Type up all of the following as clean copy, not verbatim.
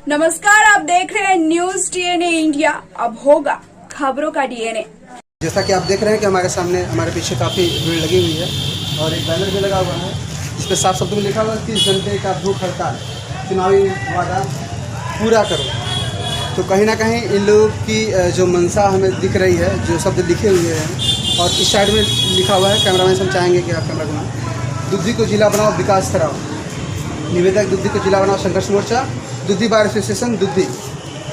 नमस्कार, आप देख रहे हैं न्यूज डीएनए इंडिया। अब होगा खबरों का डीएनए। जैसा कि आप देख रहे हैं कि हमारे सामने हमारे पीछे काफ़ी भीड़ लगी हुई है और एक बैनर भी लगा हुआ है जिस पर साफ शब्दों में लिखा हुआ है 30 घंटे का भूख हड़ताल, चुनावी वादा पूरा करो। तो कहीं ना कहीं इन लोगों की जो मंशा हमें दिख रही है, जो शब्द लिखे हुए हैं और इस साइड में लिखा हुआ है, कैमरामैन से हम चाहेंगे कि आप कैमरा बनाओ। दुद्धि को जिला बनाओ, विकास कराओ। निवेदक दुद्धि को जिला बनाओ, संघर्ष मोर्चा, Duddhi bar association, Duddhi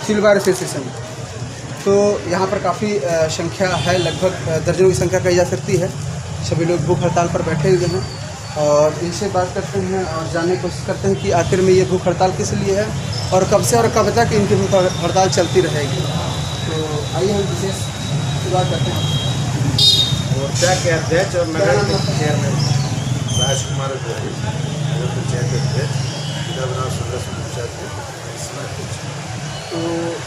civil bar association. तो यहाँ पर काफ़ी संख्या है, लगभग दर्जनों की संख्या कही जा सकती है। सभी लोग भूख हड़ताल पर बैठे हुए हैं और इनसे बात करते हैं और जानने की कोशिश करते हैं कि आखिर में ये भूख हड़ताल किस लिए है और कब से और कब तक इनकी भूख हड़ताल चलती रहेगी। तो आइए हम विशेष शुरुआत करते हैं। मोर्चा के अध्यक्ष और नगर के चेयरमैन राजकुमार नगर पंचायत अध्यक्ष जिला बनाओ संघर्ष मोर्चा के। तो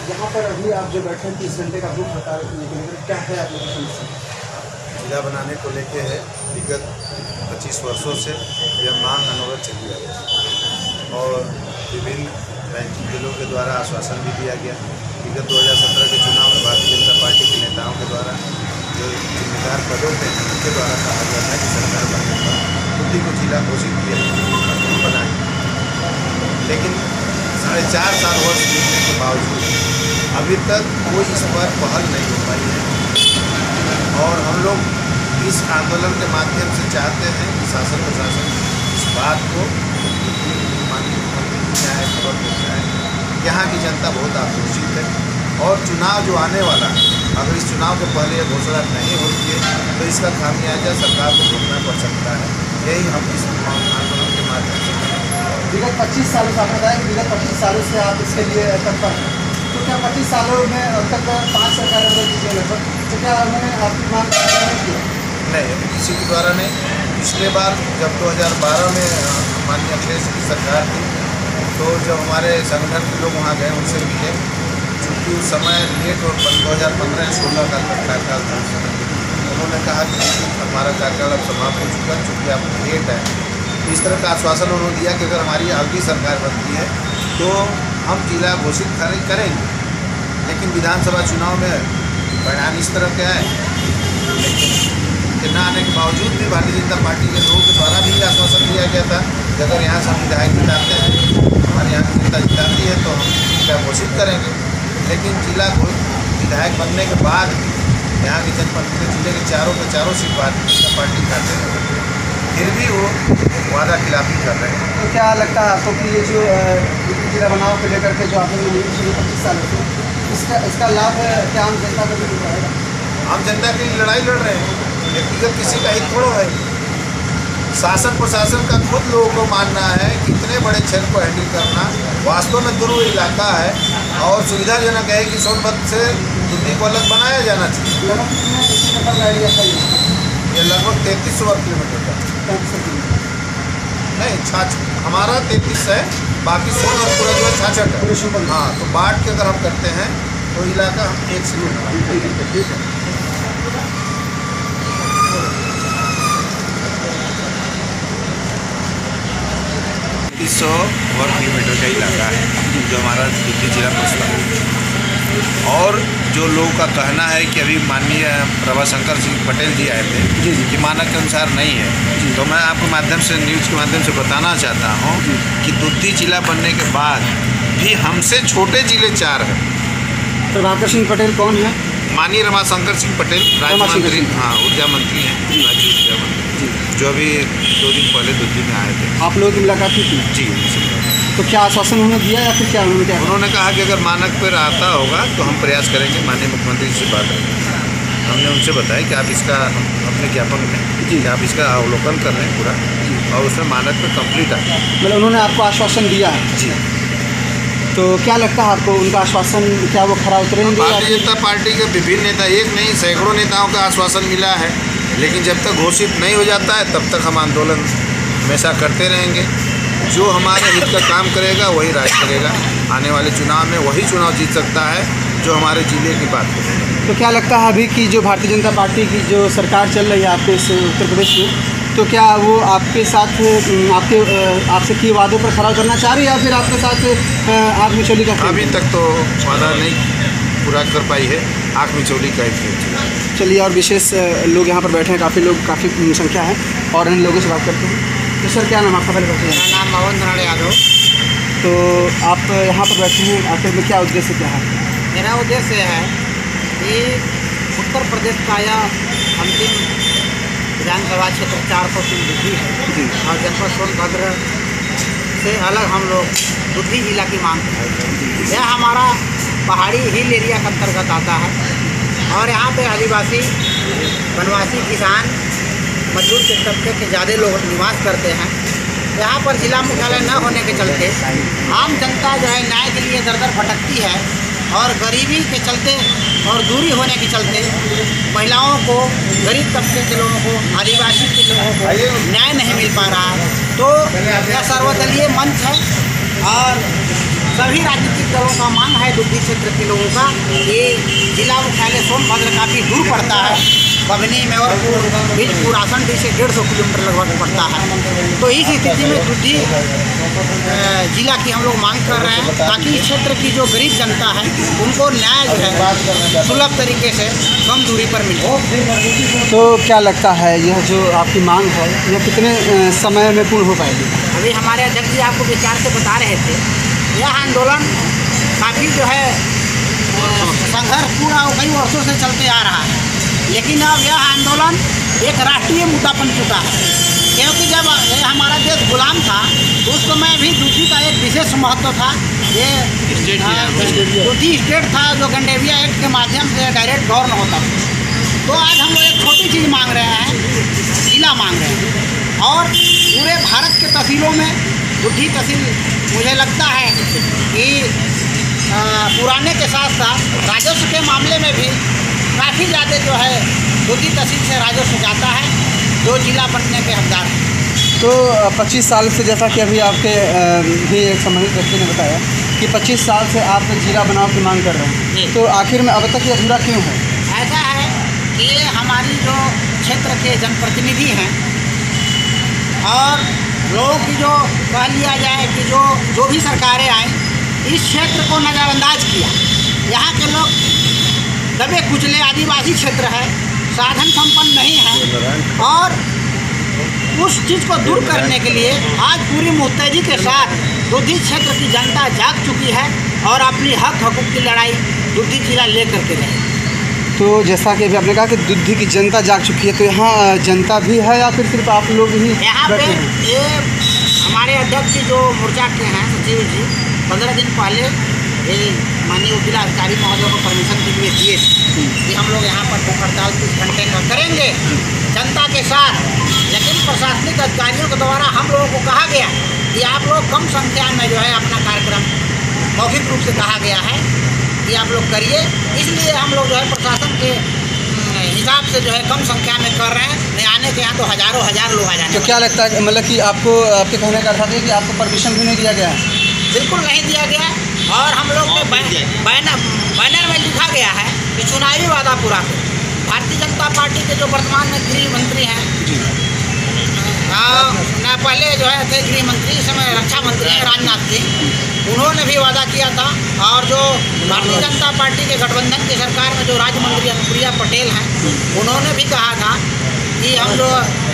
यहाँ पर अभी आप जो बैठे हैं 30 घंटे का भूख हड़ताल लेकर क्या है आप लोगों की समस्या? जिला बनाने को लेके है। विगत 25 वर्षों से यह मांग अनवरत चली आ रही है और विभिन्न बैंकिंग बिलों के द्वारा आश्वासन भी दिया गया। विगत 2017 के चुनाव में भारतीय जनता पार्टी के नेताओं के द्वारा जो जिम्मेदार पदों पे हैं उनके द्वारा कहा गया था कि सरकार बनने पर दुद्धि को जिला घोषित किया बनाए, लेकिन 4.5 साल वर्ष बीतने के बावजूद अभी तक कोई इस पर पहल नहीं हो पाई है और हम लोग इस आंदोलन के माध्यम से चाहते हैं कि शासन प्रशासन इस बात को माननीय मुख्यमंत्री न्याय खबर पहुँचाए। यहाँ की जनता बहुत आक्रोशित है और चुनाव जो आने वाला है, अगर इस चुनाव के पहले यह घोषणा नहीं होती है तो इसका खामियाजा सरकार को भुगतना पड़ सकता है। यही हम इस आंदोलन के माध्यम से विगत 25 सालों से आपने बताया कि विगत 25 सालों से आप इसके लिए तत्पर हैं। तो क्या 25 सालों में अब तक 5 सरकारें बदल चुकी है लगभग, तो क्या उन्होंने आपकी मांग नहीं की? नहीं, अभी किसी के द्वारा नहीं। पिछले बार जब 2012 में माननीय अखिलेश की सरकार थी तो जब हमारे संगठन के लोग वहाँ गए उनसे मिले, चूँकि उस समय लेट और 2015-16 का कार्यकाल था, उन्होंने कहा कि हमारा कार्यकाल अब समाप्त हो चुका है, चूँकि आप लेट है। इस तरह का आश्वासन उन्होंने दिया कि अगर हमारी अगली सरकार बनती है तो हम जिला घोषित करेंगे। लेकिन विधानसभा चुनाव में परिणाम इस तरह के आए, लेकिन न आने के बावजूद भी भारतीय जनता पार्टी के लोगों के द्वारा भी आश्वासन दिया गया था कि अगर यहाँ से हम विधायक जिताते हैं, हमारे यहाँ की जनता जिताती है तो हम जिला घोषित करेंगे। लेकिन जिला विधायक बनने के बाद यहाँ की जनप्रतिनिधि जिले के चारों सीट भारतीय जनता पार्टी खाते हैं, फिर भी वो वादा खिलाफी कर रहे हैं। तो क्या लगता है आपको कि ये जो जिला बनाओ को लेकर के जो आपने 25 सालों से इसका लाभ क्या आम जनता को मिल पाएगा? आम जनता के लिए लड़ाई लड़ रहे हैं, व्यक्तिगत किसी का हित थोड़ा है। शासन प्रशासन का खुद लोगों को मानना है कि इतने बड़े क्षेत्र को हैंडल करना वास्तव में दुर्गम इलाका है और सुविधाजनक है कि सोनभद्र से दुद्धि को अलग बनाया जाना चाहिए। ये लगभग 3300 किलोमीटर का नहीं, हमारा 33 है, बाकी सोनभद्र जो है 66 है। हाँ, तो बाढ़ के अगर हम करते हैं तो इलाका हम 1 से 300 वर्ग किलोमीटर का इलाका है जो हमारा दुद्धि जिला पड़ता है। और जो लोगों का कहना है कि अभी माननीय प्रभाशंकर सिंह पटेल जी आए थे कि मानक के अनुसार नहीं है, तो मैं आपके माध्यम से न्यूज़ के माध्यम से बताना चाहता हूँ कि दुद्धि जिला बनने के बाद भी हमसे छोटे जिले 4 हैं। प्रभाकर सिंह पटेल कौन है? माननीय रमाशंकर सिंह पटेल राज्य मंत्री, हाँ ऊर्जा मंत्री हैं, राज्य ऊर्जा मंत्री, जो अभी 2 दिन पहले दुद्धि में आए थे। आप लोगों की मुलाकात हुई थी? जी। तो क्या आश्वासन उन्होंने दिया या फिर क्या उन्होंने कहा कि अगर मानक पर आता होगा तो हम प्रयास करेंगे, माननीय मुख्यमंत्री से बात करेंगे। हमने उनसे बताया कि आप इसका अपने ज्ञापन में कि आप इसका अवलोकन कर रहे हैं पूरा और उसमें मानक पे कंप्लीट आए। मतलब उन्होंने आपको आश्वासन दिया है? जी। तो क्या लगता है आपको उनका आश्वासन क्या वो खरा उतरेंगे? भारतीय जनता पार्टी के विभिन्न नेता, एक नहीं सैकड़ों नेताओं का आश्वासन मिला है, लेकिन जब तक घोषित नहीं हो जाता है तब तक हम आंदोलन हमेशा करते रहेंगे। जो हमारे हित का काम करेगा वही राज करेगा। आने वाले चुनाव में वही चुनाव जीत सकता है जो हमारे जिले की बात करेगा। तो क्या लगता है अभी की जो भारतीय जनता पार्टी की जो सरकार चल रही है आपके इस उत्तर प्रदेश में, तो क्या वो आपके साथ आपसे किए वादों पर खरा उतरना चाह रही है या फिर आपके साथ आग मिचौली का खेल? अभी तक तो वादा नहीं पूरा कर पाई है, आँख मिचौली का ही खेल। चलिए, और विशेष लोग यहाँ पर बैठे हैं, काफ़ी संख्या है और इन लोगों से बात करते हैं। तो सर, क्या नाम आपका? पहले बताइए। मेरा नाम मोहन नारायण यादव। तो आप यहाँ पर बैठे हैं, आखिर में क्या उद्देश्य क्या है? मेरा उद्देश्य है कि उत्तर प्रदेश का यह अंतिम विधानसभा क्षेत्र 403 दुधी है जी। और जनपद सोनभद्र से अलग हम लोग दुधी जिला की मांग करते हैं। यह हमारा पहाड़ी हिल एरिया के अंतर्गत आता है और यहाँ पे आदिवासी, वनवासी, किसान, मजदूर के तबके के ज़्यादा लोग निवास करते हैं। यहाँ पर जिला मुख्यालय न होने के चलते आम जनता जो है न्याय के लिए दर दर भटकती है और गरीबी के चलते और दूरी होने के चलते महिलाओं को, गरीब तबके के लोगों को, आदिवासी के लोगों को न्याय नहीं मिल पा रहा है। तो यह सर्वदलीय मंच है और सभी राजनीतिक दलों का मांग है दुधी क्षेत्र के लोगों का। ये जिला मुख्यालय सोनभद्र काफ़ी दूर पड़ता है, बभनी, मेवरपुर, बीजपुर, आसनडी से 150 किलोमीटर लगभग पड़ता है। तो इस स्थिति में दुधी जिला की हम लोग मांग कर रहे हैं ताकि इस क्षेत्र की जो गरीब जनता है उनको न्याय जो है सुलभ तरीके से कम दूरी पर मिले। तो क्या लगता है यह जो आपकी मांग है यह कितने समय में पूर्ण हो पाएगी? अभी हमारे अध्यक्ष जी आपको विचार से बता रहे थे, यह आंदोलन काफ़ी जो है संघर्ष पूरा कई वर्षों से चलते आ रहा है, लेकिन अब यह आंदोलन एक राष्ट्रीय मुद्दा बन चुका है। क्योंकि जब हमारा देश गुलाम था उस समय भी दुधी का एक विशेष महत्व था। ये दुधी स्टेट था जो गंडेविया एक्ट के माध्यम से डायरेक्ट गवर्न होता था। तो आज हम लोग एक छोटी चीज़ मांग रहे हैं, जिला मांग रहे हैं और पूरे भारत के तहसीलों में दुधी तहसील मुझे लगता है कि पुराने के साथ साथ राजस्व के मामले में भी काफ़ी ज़्यादा जो है दुधी तहसील से राजस्व जाता है, जो जिला बनने के हकदार हैं। तो 25 साल से, जैसा कि अभी आपके भी एक संबंधित व्यक्ति ने बताया कि 25 साल से आप जिला बनाव की मांग कर रहे हैं, तो आखिर में अब तक ये अधूरा क्यों है? ऐसा है कि ये हमारी जो क्षेत्र के जनप्रतिनिधि हैं और लोगों की जो कह लिया जाए कि जो भी सरकारें आए इस क्षेत्र को नज़रअंदाज किया। यहाँ के लोग दबे कुचले आदिवासी क्षेत्र है, साधन संपन्न नहीं है और उस चीज़ को दूर करने के लिए आज पूरी मुस्तैदी के साथ दुधी क्षेत्र की जनता जाग चुकी है और अपनी हक हकूक़ की लड़ाई दुधी जिला लेकर के रहे। तो जैसा कि अभी आपने कहा कि दुधी की जनता जाग चुकी है, तो यहाँ जनता भी है या फिर सिर्फ आप लोग ही यहाँ पे बैठे हैं? ये हमारे अध्यक्ष जी जो मोर्चा के हैं सचिव जी 15 दिन पहले ये माननीय जिला अधिकारी महोदय को परमिशन के लिए दिए कि हम लोग यहाँ पर भूख हड़ताल 30 घंटे का करेंगे जनता के साथ। लेकिन प्रशासनिक अधिकारियों के द्वारा हम लोगों को कहा गया कि आप लोग कम संख्या में जो है अपना कार्यक्रम मौखिक रूप से कहा गया है कि आप लोग करिए, इसलिए हम लोग जो है प्रशासन के हिसाब से जो है कम संख्या में कर रहे हैं। नहीं आने के यहाँ तो हज़ारों हजार लोग आ जाते हैं। तो क्या लगता है, मतलब कि आपको, आपके कहने का अर्थ है कि आपको परमिशन भी नहीं दिया गया है? बिल्कुल नहीं दिया गया और हम लोग के बैनर में लिखा गया है कि चुनावी वादा पूरा करें। भारतीय जनता पार्टी के जो वर्तमान में गृह मंत्री हैं, पहले जो है थे गृह मंत्री, इस समय रक्षा मंत्री हैं राजनाथ सिंह, उन्होंने भी वादा किया था। और जो भारतीय जनता पार्टी के गठबंधन की सरकार में जो राज्य मंत्री अनुप्रिया पटेल हैं, उन्होंने भी कहा था कि हम जो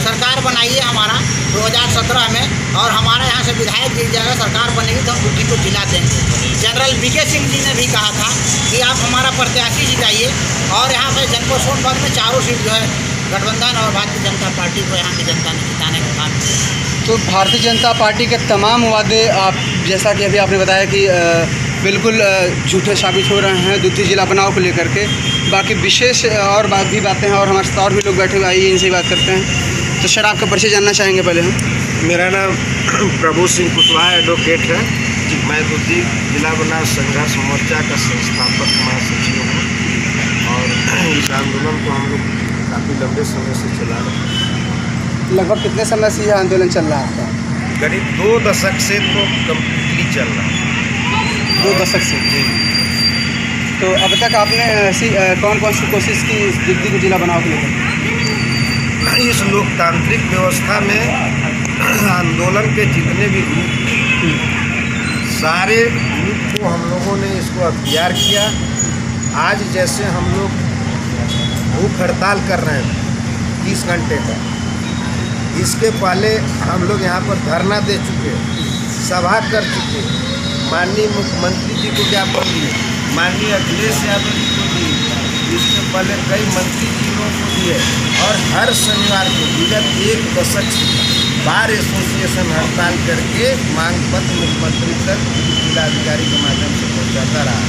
सरकार बनाइए हमारा 2017 में और हमारे यहाँ से विधायक जीत जाएगा, सरकार बनेगी तो हम दुधी को जिला देंगे। जनरल वीके सिंह जी ने भी कहा था कि आप हमारा प्रत्याशी जिताइए और यहाँ पे जनपद सोनभद्र में चारों सीट जो है गठबंधन और भारतीय जनता पार्टी को यहाँ की जनता ने जिताने का काम किया। तो भारतीय जनता पार्टी के तमाम वादे, आप जैसा कि अभी आपने बताया कि बिल्कुल झूठे साबित हो रहे हैं दुधी जिला बनाव को लेकर के। बाकी विशेष और भी बातें हैं और हमारे साथ और भी लोग बैठे हुए, आइए इनसे ही बात करते हैं। तो सर, आपका परिचय जानना चाहेंगे पहले हम? मेरा नाम प्रभु सिंह कुशवाहा एडवोकेट है। मैं दुधी जिला बनाव संघर्ष मोर्चा का संस्थापक महासचिव हूँ और इस आंदोलन को हम लोग काफ़ी लंबे समय से चला रहे हैं। लगभग कितने समय से यह आंदोलन चल रहा है आपका? करीब 2 दशक से तो कम्प्लीटली चल रहा है। 2 दशक से? जी। तो अब तक आपने ऐसी कौन कौन सी कोशिश की दुधी को जिला बनाव के लेकर? इस लोकतांत्रिक व्यवस्था में आंदोलन के जितने भी ग्रुप, सारे ग्रुप को हम लोगों ने इसको अख्तियार किया। आज जैसे हम लोग भूख हड़ताल कर रहे हैं 30 घंटे का, इसके पहले हम लोग यहाँ पर धरना दे चुके, सभा कर चुके, माननीय मुख्यमंत्री जी को ज्ञापन दिए, माननीय अखिलेश यादव जी को दिए, इसके पहले कई मंत्री जीवों को दिए, और हर शनिवार को विगत 1 दशक से बार एसोसिएशन हड़ताल करके मांग पत्र मुख्यमंत्री तक जिलाधिकारी के माध्यम से पहुँचाता रहा।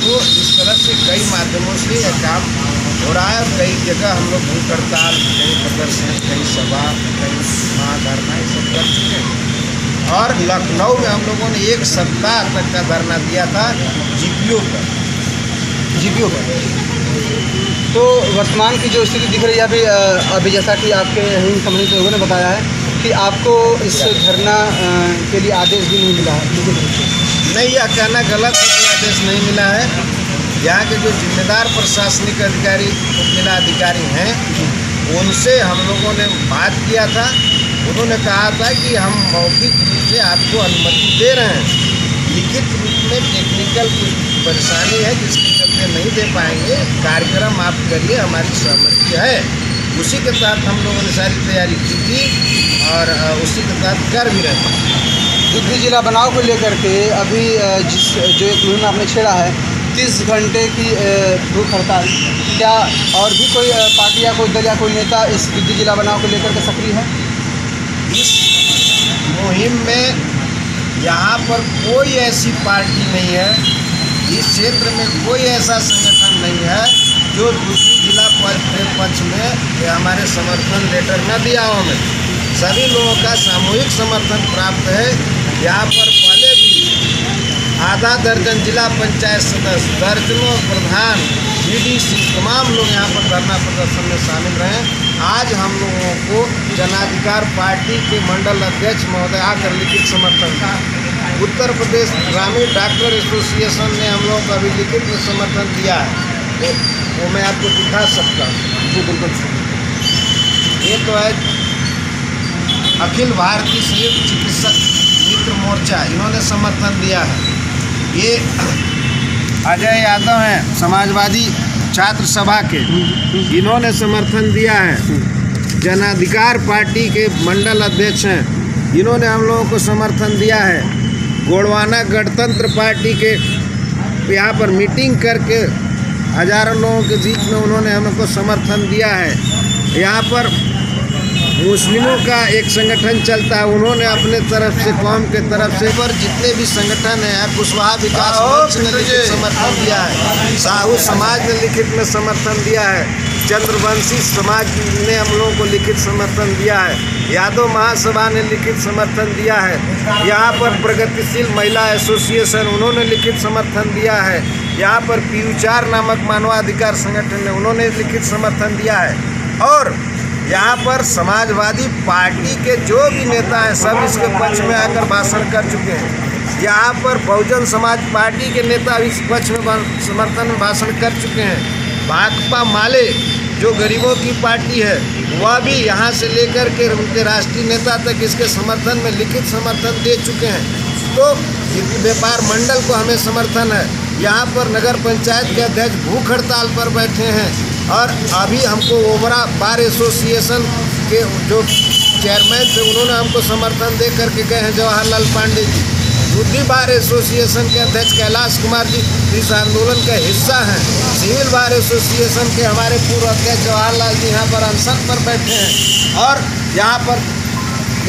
तो इस तरह से कई माध्यमों से यह काम हो रहा है। कई जगह हम लोग भूख हड़ताल, कहीं प्रदर्शन, कहीं सभा, कहीं महाधरना, ये सब कर चुके हैं। और लखनऊ में हम लोगों ने 1 सप्ताह तक का धरना दिया था जीपीओ पर। तो वर्तमान की जो स्थिति दिख रही है अभी जैसा कि आपके हिंद संबंधित लोगों ने बताया है कि आपको इस धरना के लिए आदेश भी नहीं मिला है। नहीं, यह कहना गलत है कि आदेश नहीं मिला है। यहाँ के जो जिम्मेदार प्रशासनिक अधिकारी, उपजिला अधिकारी हैं, उनसे हम लोगों ने बात किया था। उन्होंने कहा था कि हम मौखिक रूप से आपको अनुमति दे रहे हैं, लिखित रूप में टेक्निकल कुछ परेशानी है जिसके चलते नहीं दे पाएंगे, कार्यक्रम आप करिए, हमारी सहमति है। उसी के तहत हम लोगों ने सारी तैयारी की थी और उसी के तहत कर भी रहे हैं। बुद्धि जिला बनाव को लेकर के अभी जो एक मुहिम आपने छेड़ा है 30 घंटे की भूख हड़ताल, क्या और भी कोई पार्टी या कोई दल या कोई नेता इस बुद्धि जिला बनाव को लेकर के सक्रिय है? इस मुहिम में यहाँ पर कोई ऐसी पार्टी नहीं है, इस क्षेत्र में कोई ऐसा संगठन नहीं है जो दूसरी जिला पक्ष में हमारे समर्थन लेटर न दिया हो। हमें सभी लोगों का सामूहिक समर्थन प्राप्त है। यहाँ पर पहले भी आधा दर्जन जिला पंचायत सदस्य, दर्जनों प्रधान, बीडीसी, तमाम लोग यहाँ पर धरना प्रदर्शन में शामिल रहे। आज हम लोगों को जनाधिकार पार्टी के मंडल अध्यक्ष महोदय आकर लिखित समर्थन था। उत्तर प्रदेश ग्रामीण डॉक्टर एसोसिएशन ने हम लोगों को अभी लिखित में समर्थन दिया है, वो मैं आपको दिखा सकता हूँ। जी बिल्कुल। ये तो है अखिल भारतीय संयुक्त चिकित्सक मित्र मोर्चा, इन्होंने समर्थन दिया है। ये अजय यादव हैं समाजवादी छात्र सभा के, इन्होंने समर्थन दिया है। जनाधिकार पार्टी के मंडल अध्यक्ष हैं, इन्होंने हम लोगों को समर्थन दिया है। गोंडवाना गणतंत्र पार्टी के यहाँ पर मीटिंग करके हजारों लोगों के बीच में उन्होंने हमको समर्थन दिया है। यहाँ पर मुस्लिमों का एक संगठन चलता है, उन्होंने अपने तरफ से, कौम के तरफ से, पर जितने भी संगठन हैं, कुशवाहा विकास मंच ने लिखित समर्थन दिया है, साहू समाज ने लिखित में समर्थन दिया है, चंद्रवंशी समाज ने हम लोगों को लिखित समर्थन दिया है, यादव महासभा ने लिखित समर्थन दिया है, यहाँ पर प्रगतिशील महिला एसोसिएशन उन्होंने लिखित समर्थन दिया है, यहाँ पर पीयूचार नामक मानवाधिकार संगठन ने उन्होंने लिखित समर्थन दिया है, और यहाँ पर समाजवादी पार्टी के जो भी नेता हैं सब इसके पक्ष में आकर भाषण कर चुके हैं। यहाँ पर बहुजन समाज पार्टी के नेता इस पक्ष में समर्थन में भाषण कर चुके हैं। भाकपा माले जो गरीबों की पार्टी है वह भी यहाँ से लेकर के उनके राष्ट्रीय नेता तक इसके समर्थन में लिखित समर्थन दे चुके हैं। तो व्यापार मंडल को हमें समर्थन है। यहाँ पर नगर पंचायत के अध्यक्ष भूख हड़ताल पर बैठे हैं, और अभी हमको ओबरा बार एसोसिएशन के जो चेयरमैन थे उन्होंने हमको समर्थन दे करके गए हैं जवाहरलाल पांडे जी। बुद्धि बार एसोसिएशन के अध्यक्ष कैलाश कुमार जी इस आंदोलन का हिस्सा हैं। सिविल बार एसोसिएशन के हमारे पूर्व अध्यक्ष जवाहरलाल जी यहाँ पर अनशन पर बैठे हैं, और यहाँ पर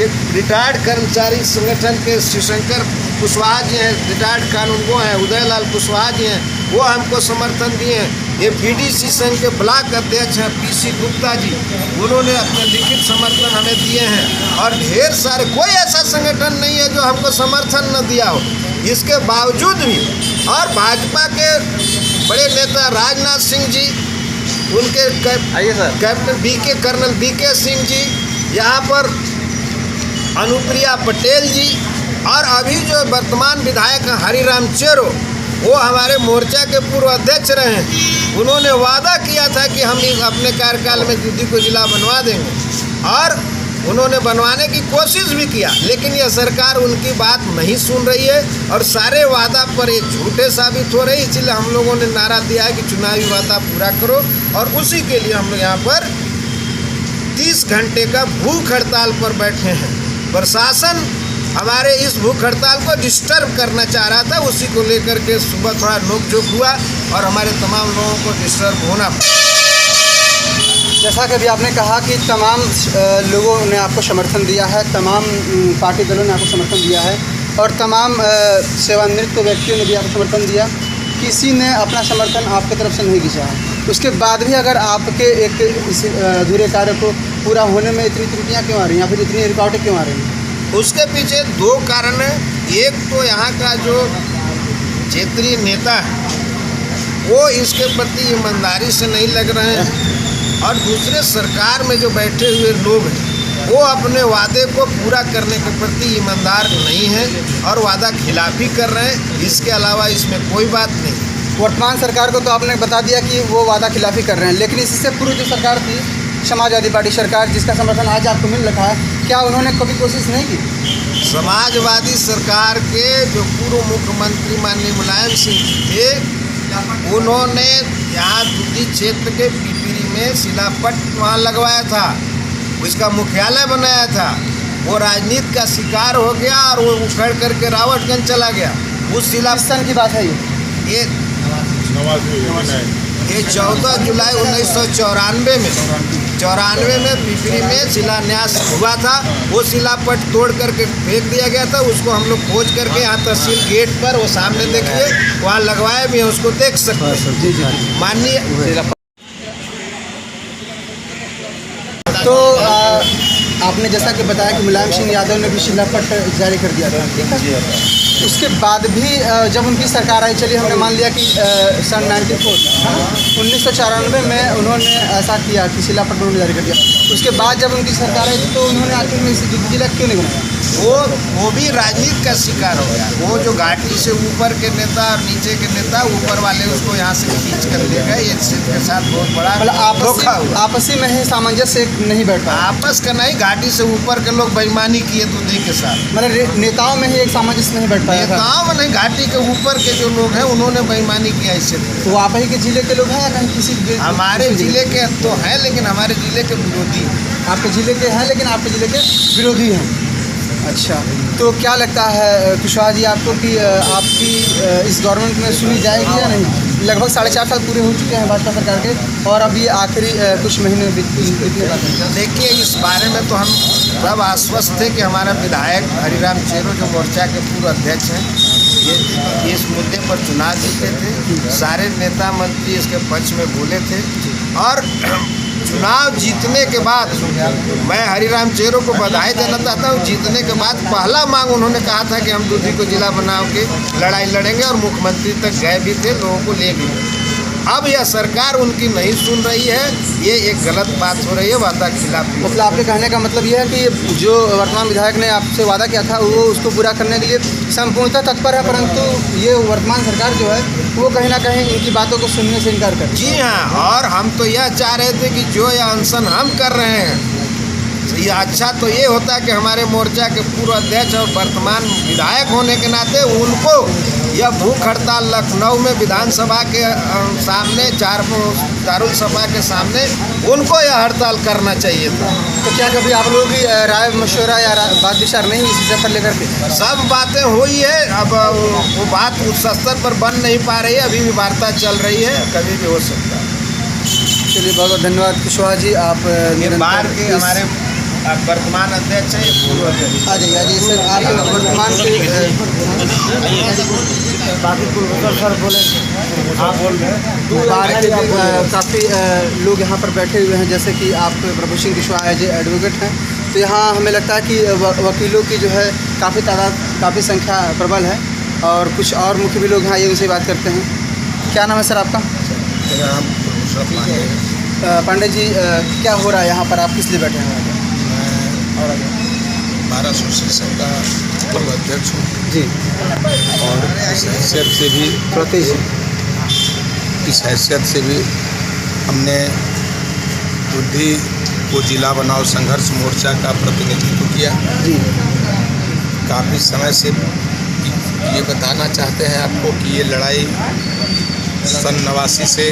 एक रिटायर्ड कर्मचारी संगठन के शिवशंकर कुशवाहा जी हैं, रिटायर्ड कानूनगो हैं, उदयलाल कुशवाहा जी हैं, वो हमको समर्थन दिए हैं। ये बीडीसी संघ के ब्लॉक अध्यक्ष हैं पीसी गुप्ता जी, उन्होंने अपने लिखित समर्थन हमें दिए हैं, और ढेर सारे, कोई ऐसा संगठन नहीं है जो हमको समर्थन न दिया हो। इसके बावजूद भी, और भाजपा के बड़े नेता राजनाथ सिंह जी, उनके captain BK, colonel BK Singh ji, यहाँ पर अनुप्रिया पटेल जी, और अभी जो वर्तमान विधायक हरिराम चेरो, वो हमारे मोर्चा के पूर्व अध्यक्ष रहे हैं। उन्होंने वादा किया था कि हम अपने कार्यकाल में दूधी को जिला बनवा देंगे और उन्होंने बनवाने की कोशिश भी किया, लेकिन यह सरकार उनकी बात नहीं सुन रही है और सारे वादा पर ये झूठे साबित हो रहे हैं। इसलिए हम लोगों ने नारा दिया है कि चुनावी वादा पूरा करो और उसी के लिए हम लोग यहाँ पर 30 घंटे का भूख हड़ताल पर बैठे हैं। प्रशासन हमारे इस भूख हड़ताल को डिस्टर्ब करना चाह रहा था, उसी को लेकर के सुबह थोड़ा नोकझोंक हुआ और हमारे तमाम लोगों को डिस्टर्ब होना पड़ा। जैसा कि अभी आपने कहा कि तमाम लोगों ने आपको समर्थन दिया है, तमाम पार्टी दलों ने आपको समर्थन दिया है और तमाम सेवानिवृत्त व्यक्तियों ने भी आपको समर्थन दिया, किसी ने अपना समर्थन आपकी तरफ से नहीं खींचा है। उसके बाद भी अगर आपके एक इस अधूरे कार्य को पूरा होने में इतनी त्रुटियाँ क्यों आ रही हैं या फिर इतनी रुकावटें क्यों आ रही हैं? उसके पीछे 2 कारण हैं। एक तो यहाँ का जो क्षेत्रीय नेता है वो इसके प्रति ईमानदारी से नहीं लग रहे हैं और दूसरे सरकार में जो बैठे हुए लोग हैं वो अपने वादे को पूरा करने के प्रति ईमानदार नहीं हैं और वादा खिलाफी कर रहे हैं। इसके अलावा इसमें कोई बात नहीं। वर्तमान सरकार को तो आपने बता दिया कि वो वादा खिलाफी कर रहे हैं, लेकिन इससे पूर्व जो सरकार थी समाजवादी पार्टी सरकार, जिसका समर्थन आज आपको मिल रखा है, क्या उन्होंने कभी कोशिश नहीं की? समाजवादी सरकार के जो पूर्व मुख्यमंत्री माननीय मुलायम सिंह थे, उन्होंने यहाँ दूधी क्षेत्र के पिपरी में शिलापट वहाँ लगवाया था, उसका मुख्यालय बनाया था। वो राजनीति का शिकार हो गया और वो उखड़ करके रावटगंज चला गया। उस सन की बात है ये 14 जुलाई 1994 में पिपरी में शिलान्यास हुआ था। वो शिलापट तोड़ करके फेंक दिया गया था। उसको हम लोग खोज करके यहाँ तहसील गेट पर वो सामने देखिए वहाँ लगवाए भी हैं, उसको देख सकते हैं। माननीय तो आपने जैसा कि बताया कि मुलायम सिंह यादव ने भी शिलापट जारी कर दिया था, ठीक है? उसके बाद भी जब उनकी सरकार आई, चलिए हमने मान लिया कि सन 1994 में उन्होंने ऐसा किया कि शिलापट उन्होंने जारी कर दिया। उसके बाद जब उनकी सरकार आई तो उन्होंने आखिर में इसे जिला क्यों नहीं बनाया? वो भी राजनीति का शिकार हो गया। वो जो घाटी से ऊपर के नेता और नीचे के नेता, ऊपर वाले उसको यहाँ से खींच कर ले गए। ये के साथ बहुत बड़ा मतलब आपसी में ही सामंजस्य नहीं बैठ पाया। आपस का नहीं, घाटी से ऊपर के लोग बेईमानी किए दूधी के साथ। मतलब नेताओं में ही एक सामंजस्य नहीं बैठ पाया। नेताओं में नहीं, घाटी के ऊपर के जो लोग हैं उन्होंने बेईमानी किया। इससे तो आप ही के जिले के लोग हैं या कहीं किसी? हमारे जिले के तो हैं, लेकिन हमारे जिले के विरोधी। आपके जिले के हैं लेकिन आपके जिले के विरोधी हैं। अच्छा, तो क्या लगता है कुशवाहा जी आपको कि आपकी इस गवर्नमेंट में सुनी जाएगी या नहीं? लगभग 4.5 साल पूरे हो चुके हैं भाजपा सरकार के और अभी आखिरी कुछ महीने बीतने वाले हैं। देखिए, इस बारे में तो हम सब आश्वस्त थे कि हमारा विधायक हरिराम चेरो जो मोर्चा के पूर्व अध्यक्ष हैं, ये इस मुद्दे पर चुनाव जीते थे। सारे नेता मंत्री इसके पक्ष में बोले थे और चुनाव जीतने के बाद मैं हरिराम चेरो को बधाई देना चाहता हूँ। जीतने के बाद पहला मांग उन्होंने कहा था कि हम दूधी को जिला बना के लड़ाई लड़ेंगे और मुख्यमंत्री तक गए भी थे, लोगों को ले भी। अब यह सरकार उनकी नहीं सुन रही है, ये एक गलत बात हो रही है, वादा खिलाफ। मतलब आपके कहने का मतलब ये है कि जो वर्तमान विधायक ने आपसे वादा किया था वो उसको पूरा करने के लिए संपूर्णतः तत्पर है, परंतु ये वर्तमान सरकार जो है वो कहीं ना कहीं इनकी बातों को सुनने से इनकार कर। जी हाँ, और हम तो यह चाह रहे थे कि जो यह अनशन हम कर रहे हैं, ये अच्छा तो ये होता कि हमारे मोर्चा के पूर्व अध्यक्ष और वर्तमान विधायक होने के नाते उनको यह भूख हड़ताल लखनऊ में विधानसभा के सामने दारुल सभा के सामने उनको यह हड़ताल करना चाहिए था। तो क्या कभी आप लोगों की राय मशवरा या बात विचार नहीं इसी सफर लेकर के? सब बातें हुई है, अब वो बात उस स्तर पर बन नहीं पा रही है, अभी भी वार्ता चल रही है, कभी भी हो सकता है। चलिए, बहुत बहुत धन्यवाद कुशवाहा जी। आप बाहर के हमारे वर्तमान अध्यक्ष हैं, पूर्व अध्यक्ष। आ जाइए सर, आप वर्तमान के बाकी प्रोफेसर सर बोले, आप बोल रहे हैं। बाहर के काफ़ी लोग यहाँ पर बैठे हुए हैं, जैसे कि आप प्रभु सिंह कुशवाहा एज एडवोकेट हैं, तो यहाँ हमें लगता है कि वकीलों की जो है काफ़ी तादाद, काफ़ी संख्या प्रबल है और कुछ और मुख्य भी लोग हैं, ये उनसे बात करते हैं। क्या नाम है सर आपका? पांडे जी, क्या हो रहा है यहाँ पर, आप किस लिए बैठे हैं? और 12 एसोसिएशन का पूर्व अध्यक्ष हूँ जी। और इस हैसियत से भी हमने बुद्धि को जिला बनाओ संघर्ष मोर्चा का प्रतिनिधित्व किया जी। काफ़ी समय से ये बताना चाहते हैं आपको कि ये लड़ाई सन 89 से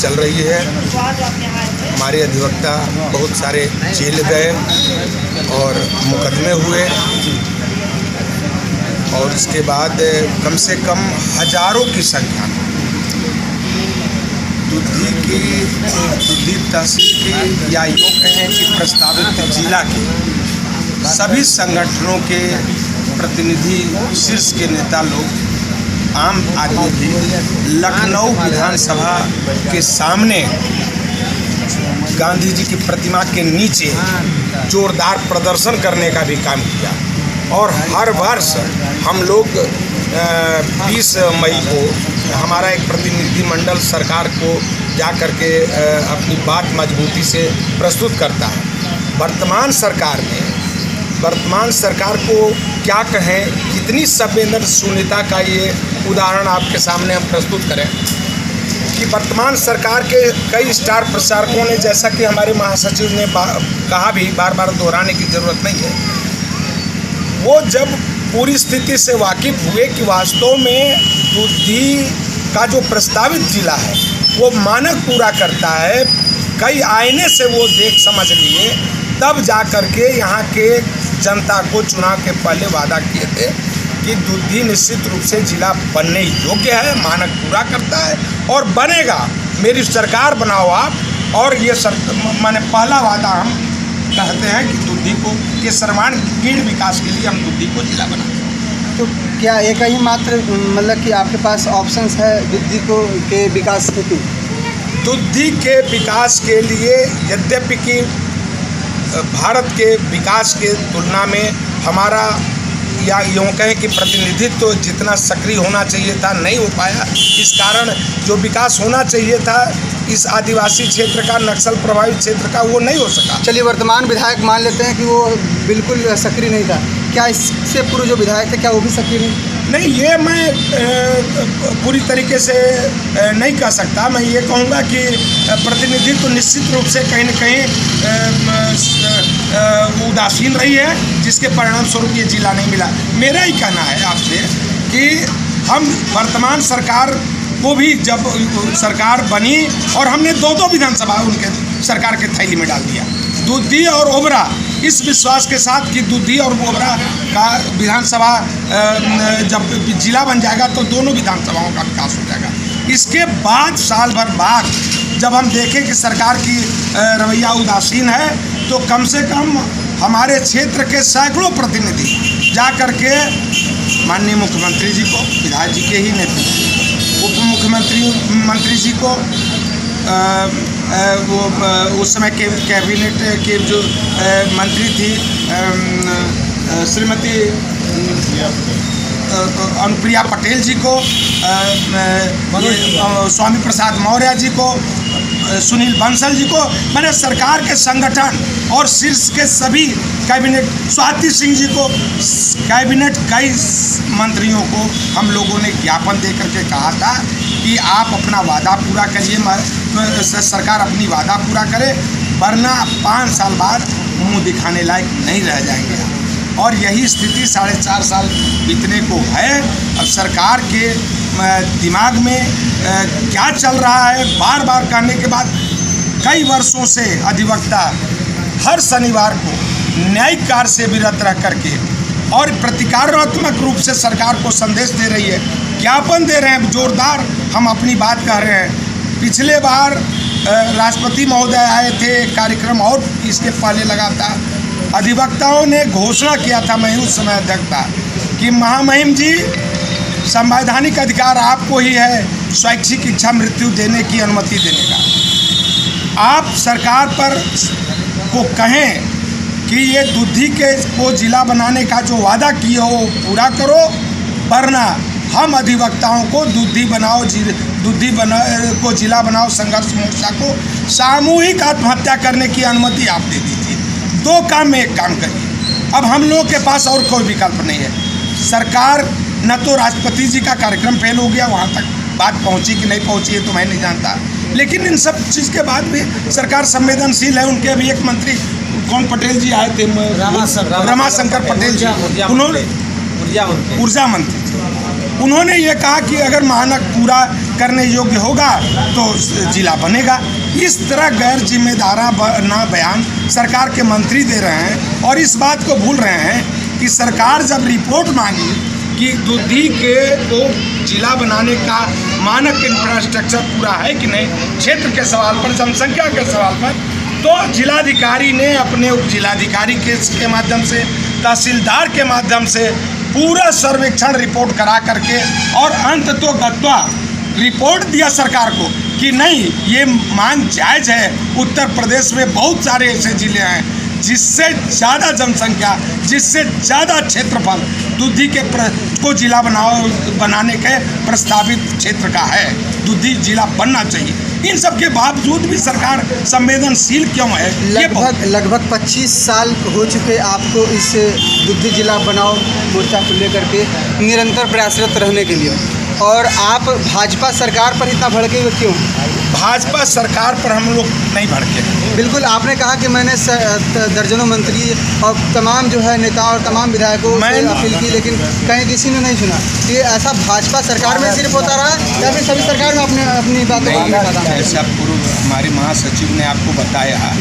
चल रही है। हमारे अधिवक्ता बहुत सारे जेल गए और मुकदमे हुए और इसके बाद कम से कम हजारों की संख्या दुद्धी तहसील की या यूँ कहें कि प्रस्तावित जिला के सभी संगठनों के प्रतिनिधि, शीर्ष के नेता लोग, आम आदमी भी लखनऊ विधानसभा के सामने गांधी जी की प्रतिमा के नीचे जोरदार प्रदर्शन करने का भी काम किया। और हर वर्ष हम लोग 20 मई को हमारा एक प्रतिनिधिमंडल सरकार को जा कर के अपनी बात मजबूती से प्रस्तुत करता है। वर्तमान सरकार को क्या कहें, कितनी संवेदनशीलता का ये उदाहरण आपके सामने हम प्रस्तुत करें कि वर्तमान सरकार के कई स्टार प्रचारकों ने, जैसा कि हमारे महासचिव ने कहा भी, बार बार दोहराने की ज़रूरत नहीं है, वो जब पूरी स्थिति से वाकिफ हुए कि वास्तव में बुद्धि का जो प्रस्तावित जिला है वो मानक पूरा करता है, कई आईने से वो देख समझ लिए, तब जा कर के यहाँ के जनता को चुनाव के पहले वादा किए थे कि बुद्धि निश्चित रूप से जिला बनने योग्य है, मानक पूरा करता है और बनेगा, मेरी सरकार बनाओ आप। और ये माने पहला वादा हम कहते हैं कि बुद्धि को के सर्वांगीण विकास के लिए हम बुद्धि को जिला बनाते हैं। तो क्या एक ही मात्र मतलब कि आपके पास ऑप्शंस है बुद्धि को के विकास हेतु? बुद्धि के विकास के लिए यद्यपि कि भारत के विकास के तुलना में हमारा या यूँ कहें कि प्रतिनिधित्व तो जितना सक्रिय होना चाहिए था नहीं हो पाया। इस कारण जो विकास होना चाहिए था इस आदिवासी क्षेत्र का, नक्सल प्रभावित क्षेत्र का, वो नहीं हो सका। चलिए, वर्तमान विधायक मान लेते हैं कि वो बिल्कुल सक्रिय नहीं था, क्या इससे पूर्व जो विधायक थे क्या वो भी सक्रिय नहीं? ये मैं पूरी तरीके से नहीं कह सकता। मैं ये कहूँगा कि प्रतिनिधित्व तो निश्चित रूप से कहीं न कहीं उदासीन रही है, जिसके परिणाम स्वरूप ये जिला नहीं मिला। मेरा ही कहना है आपसे कि हम वर्तमान सरकार को भी, जब सरकार बनी और हमने 2 विधानसभा उनके सरकार के थैली में डाल दिया, दुद्धी और ओबरा, इस विश्वास के साथ कि दुद्धी और ओबरा का विधानसभा जब जिला बन जाएगा तो दोनों विधानसभाओं का विकास हो जाएगा। इसके बाद साल भर बाद जब हम देखें कि सरकार की रवैया उदासीन है, तो कम से कम हमारे क्षेत्र के सैकड़ों प्रतिनिधि जा कर के माननीय मुख्यमंत्री जी को, विधायक जी के ही नेतृत्व, उप मंत्री जी को, वो उस समय के कैबिनेट के जो मंत्री थी श्रीमती अनुप्रिया पटेल जी को, स्वामी प्रसाद मौर्य जी को, सुनील बंसल जी को, मैंने सरकार के संगठन और शीर्ष के सभी कैबिनेट, स्वाति सिंह जी को, कैबिनेट कई मंत्रियों को हम लोगों ने ज्ञापन दे करके कहा था कि आप अपना वादा पूरा करिए, सरकार अपनी वादा पूरा करे, वरना 5 साल बाद मुंह दिखाने लायक नहीं रह जाएंगे। और यही स्थिति 4.5 साल बीतने को है। अब सरकार के दिमाग में क्या चल रहा है, बार बार कहने के बाद कई वर्षों से अधिवक्ता हर शनिवार को न्यायिक कार्य से विरत रह करके और प्रतिकारात्मक रूप से सरकार को संदेश दे रही है, ज्ञापन दे रहे हैं, जोरदार हम अपनी बात कह रहे हैं। पिछले बार राष्ट्रपति महोदय आए थे, कार्यक्रम और इसके पहले लगा था, अधिवक्ताओं ने घोषणा किया था, मैं उस समय अध्यक्ष था, कि महामहिम जी संवैधानिक अधिकार आपको ही है स्वैच्छिक इच्छा मृत्यु देने की अनुमति देने का। आप सरकार पर को कहें कि ये दुद्धी के को जिला बनाने का जो वादा किए हो पूरा करो, वरना हम अधिवक्ताओं को दुद्धी को जिला बनाओ संघर्ष मोर्चा को सामूहिक आत्महत्या करने की अनुमति आप दे दीजिए। 2 काम में 1 काम करिए। अब हम लोगों के पास और कोई विकल्प नहीं है। सरकार न तो राष्ट्रपति जी का कार्यक्रम फेल हो गया, वहाँ तक बात पहुँची कि नहीं पहुँची है तो मैं नहीं जानता, लेकिन इन सब चीज़ के बाद भी सरकार संवेदनशील है। उनके अभी एक मंत्री कौन पटेल जी आए थे, रमाशंकर पटेल जी, उन्होंने ऊर्जा मंत्री, उन्होंने ये कहा कि अगर मानक पूरा करने योग्य होगा तो जिला बनेगा। इस तरह गैर जिम्मेदाराना बयान सरकार के मंत्री दे रहे हैं और इस बात को भूल रहे हैं कि सरकार जब रिपोर्ट मांगी कि दुधी के को जिला बनाने का मानक इंफ्रास्ट्रक्चर पूरा है कि नहीं, क्षेत्र के सवाल पर, जनसंख्या के सवाल पर, तो जिलाधिकारी ने अपने उप जिलाधिकारी के माध्यम से, तहसीलदार के माध्यम से पूरा सर्वेक्षण रिपोर्ट करा करके और अंत तो गत्वा रिपोर्ट दिया सरकार को कि नहीं ये मांग जायज़ है। उत्तर प्रदेश में बहुत सारे ऐसे जिले हैं जिससे ज़्यादा जनसंख्या, जिससे ज़्यादा क्षेत्रफल दुधी के को जिला बनाने के प्रस्तावित क्षेत्र का है। दुधी जिला बनना चाहिए। इन सब के बावजूद भी सरकार संवेदनशील क्यों है? लगभग 25 साल हो चुके आपको इस दुधी जिला बनाओ मोर्चा को लेकर के निरंतर प्रयासरत रहने के लिए, और आप भाजपा सरकार पर इतना भड़के हुए क्यों? भाजपा सरकार पर हम लोग नहीं भड़के। बिल्कुल, आपने कहा कि मैंने दर्जनों मंत्री और तमाम जो है नेता और तमाम विधायकों से अपील की, लेकिन कहीं किसी ने नहीं सुना। ये ऐसा भाजपा सरकार में सिर्फ होता रहा या फिर सभी सरकार में आपने अपनी बातों को? ऐसा पूर्व हमारे महासचिव ने आपको बताया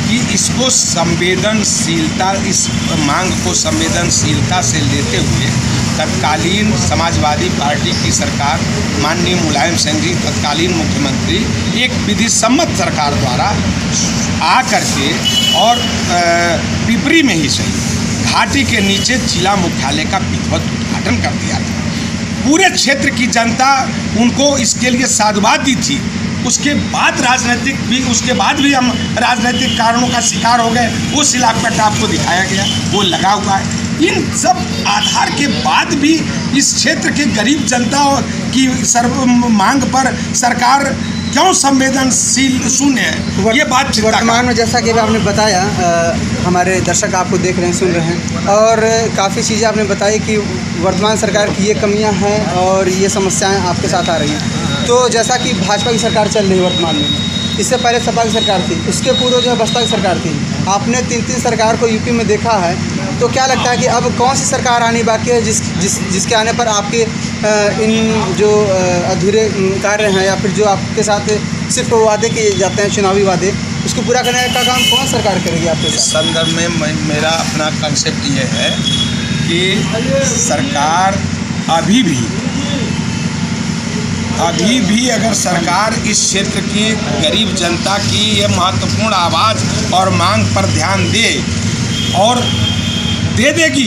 कि इसको संवेदनशीलता, इस मांग को संवेदनशीलता से लेते हुए तत्कालीन समाजवादी पार्टी की सरकार, माननीय मुलायम सिंह जी तत्कालीन मुख्यमंत्री, एक विधि सम्मत सरकार द्वारा आ करके और पिपरी में ही सही घाटी के नीचे जिला मुख्यालय का विधिवत उद्घाटन कर दिया था। पूरे क्षेत्र की जनता उनको इसके लिए साधुवाद दी थी। उसके बाद उसके बाद भी हम राजनीतिक कारणों का शिकार हो गए। वो शिलापट आपको दिखाया गया, वो लगा हुआ है। इन सब आधार के बाद भी इस क्षेत्र के गरीब जनता की मांग पर सरकार क्यों संवेदनशील शून्य है, ये बात वर्तमान में जैसा कि आपने बताया, हमारे दर्शक आपको देख रहे हैं, सुन रहे हैं, और काफ़ी चीज़ें आपने बताई कि वर्तमान सरकार की ये कमियां हैं और ये समस्याएं आपके साथ आ रही हैं। तो जैसा कि भाजपा की सरकार चल रही है वर्तमान में, इससे पहले सपा की सरकार थी, उसके पूर्व जो है बसपा की सरकार थी, आपने 3 सरकार को यूपी में देखा है, तो क्या लगता है कि अब कौन सी सरकार आनी बाकी है जिसके आने पर आपके इन जो अधूरे कार्य हैं या फिर जो आपके साथ सिर्फ वादे किए जाते हैं, चुनावी वादे, उसको पूरा करने का काम कौन सरकार करेगी आपके साथ? इस संदर्भ में मेरा अपना कंसेप्ट ये है कि सरकार अभी भी अगर सरकार इस क्षेत्र की गरीब जनता की ये महत्वपूर्ण आवाज़ और मांग पर ध्यान दे और दे देगी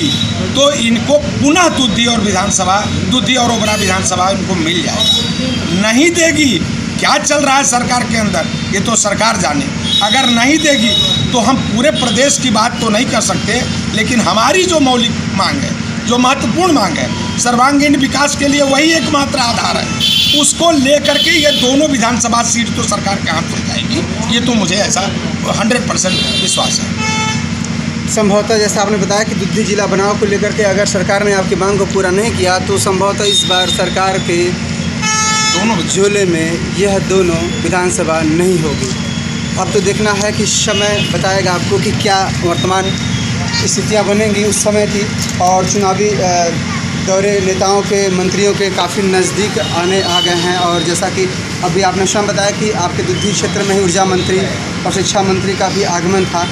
तो इनको पुनः दुधी और ओबरा विधानसभा इनको मिल जाएगा। नहीं देगी, क्या चल रहा है सरकार के अंदर ये तो सरकार जाने। अगर नहीं देगी तो हम पूरे प्रदेश की बात तो नहीं कर सकते, लेकिन हमारी जो मौलिक मांग है, जो महत्वपूर्ण मांग है, सर्वांगीण विकास के लिए वही एकमात्र आधार है। उसको लेकर के ये दोनों विधानसभा सीट तो सरकार के हाथ में जाएगी, ये तो मुझे ऐसा 100% विश्वास है। संभवतः जैसा आपने बताया कि दुधी जिला बनाओ को लेकर के अगर सरकार ने आपकी मांग को पूरा नहीं किया तो संभवतः इस बार सरकार के दोनों झोले में यह दोनों विधानसभा नहीं होगी। अब तो देखना है कि समय बताएगा आपको कि क्या वर्तमान स्थितियाँ बनेंगी उस समय की, और चुनावी दौरे नेताओं के, मंत्रियों के काफ़ी नज़दीक आ गए हैं। और जैसा कि अभी आपने स्वयं बताया कि आपके दुधी क्षेत्र में ही ऊर्जा मंत्री और शिक्षा मंत्री का भी आगमन था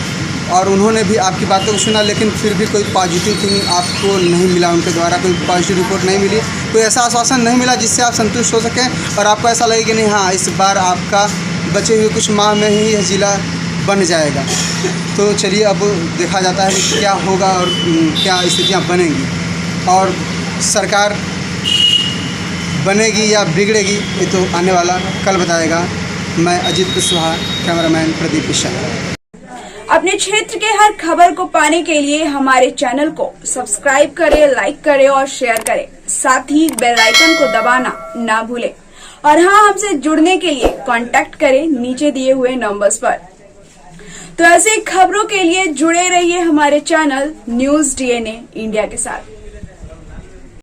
और उन्होंने भी आपकी बातों को सुना, लेकिन फिर भी कोई पॉजिटिव थिंग आपको नहीं मिला, उनके द्वारा कोई पॉजिटिव रिपोर्ट नहीं मिली, कोई ऐसा आश्वासन नहीं मिला जिससे आप संतुष्ट हो सकें और आपको ऐसा लगे कि नहीं हाँ इस बार आपका बचे हुए कुछ माह में ही यह ज़िला बन जाएगा। तो चलिए अब देखा जाता है कि क्या होगा और क्या स्थितियाँ बनेंगी और सरकार बनेगी या बिगड़ेगी, ये तो आने वाला कल बताएगा। मैं अजीत कुशवाहा, कैमरामैन प्रदीप मिश्रा। अपने क्षेत्र के हर खबर को पाने के लिए हमारे चैनल को सब्सक्राइब करें, लाइक करें और शेयर करें। साथ ही बेल आइकन को दबाना ना भूलें। और हाँ, हमसे जुड़ने के लिए कांटेक्ट करें नीचे दिए हुए नंबर्स पर। तो ऐसे खबरों के लिए जुड़े रहिए हमारे चैनल न्यूज DNA इंडिया के साथ।